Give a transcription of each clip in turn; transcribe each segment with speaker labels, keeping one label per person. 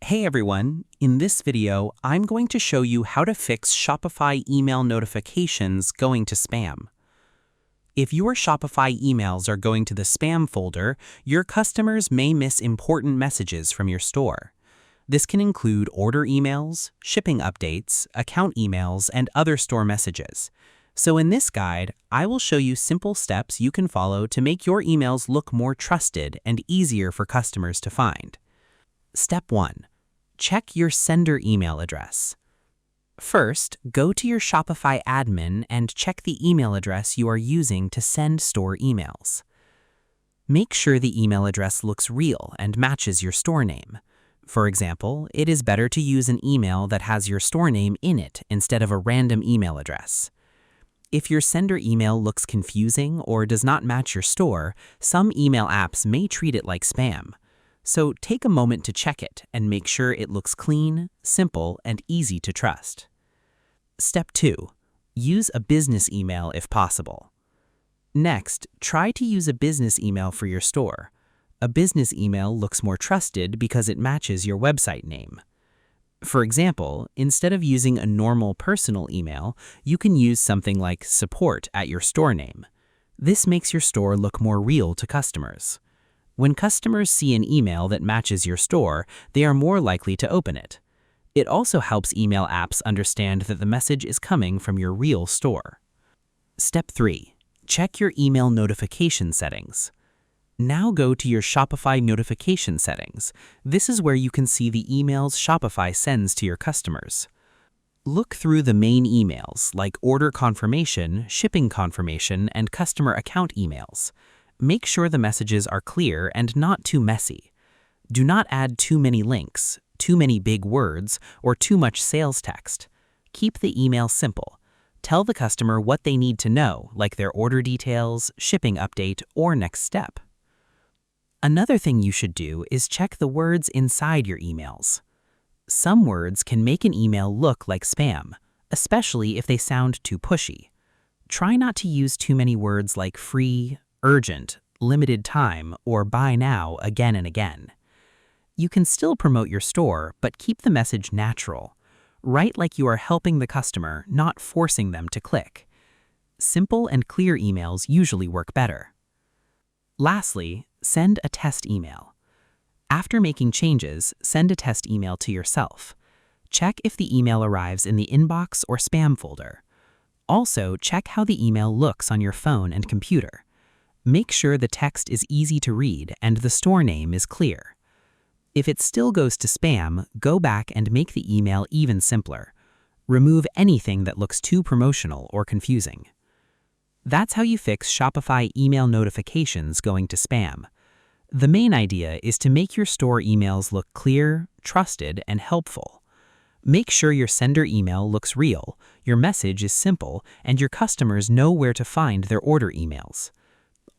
Speaker 1: Hey everyone, in this video, I'm going to show you how to fix Shopify email notifications going to spam. If your Shopify emails are going to the spam folder, your customers may miss important messages from your store. This can include order emails, shipping updates, account emails, and other store messages. So in this guide, I will show you simple steps you can follow to make your emails look more trusted and easier for customers to find. Step 1. Check your sender email address. First, go to your Shopify admin and check the email address you are using to send store emails. Make sure the email address looks real and matches your store name. For example, it is better to use an email that has your store name in it instead of a random email address. If your sender email looks confusing or does not match your store, some email apps may treat it like spam. So take a moment to check it and make sure it looks clean, simple, and easy to trust. Step 2. Use a business email if possible. Next, try to use a business email for your store. A business email looks more trusted because it matches your website name. For example, instead of using a normal personal email, you can use something like support at your store name. This makes your store look more real to customers. When customers see an email that matches your store, they are more likely to open it. It also helps email apps understand that the message is coming from your real store. Step 3. Check your email notification settings. Now go to your Shopify notification settings. This is where you can see the emails Shopify sends to your customers. Look through the main emails like order confirmation, shipping confirmation, and customer account emails. Make sure the messages are clear and not too messy. Do not add too many links, too many big words, or too much sales text. Keep the email simple. Tell the customer what they need to know, like their order details, shipping update, or next step. Another thing you should do is check the words inside your emails. Some words can make an email look like spam, especially if they sound too pushy. Try not to use too many words like free, urgent, limited time, or buy now again and again. You can still promote your store, but keep the message natural. Write like you are helping the customer, not forcing them to click. Simple and clear emails usually work better. Lastly, send a test email. After making changes, send a test email to yourself. Check if the email arrives in the inbox or spam folder. Also, check how the email looks on your phone and computer. Make sure the text is easy to read and the store name is clear. If it still goes to spam, go back and make the email even simpler. Remove anything that looks too promotional or confusing. That's how you fix Shopify email notifications going to spam. The main idea is to make your store emails look clear, trusted, and helpful. Make sure your sender email looks real, your message is simple, and your customers know where to find their order emails.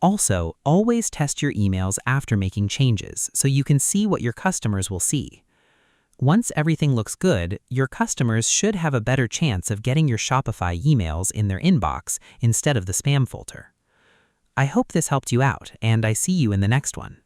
Speaker 1: Also, always test your emails after making changes so you can see what your customers will see. Once everything looks good, your customers should have a better chance of getting your Shopify emails in their inbox instead of the spam folder. I hope this helped you out, and I see you in the next one.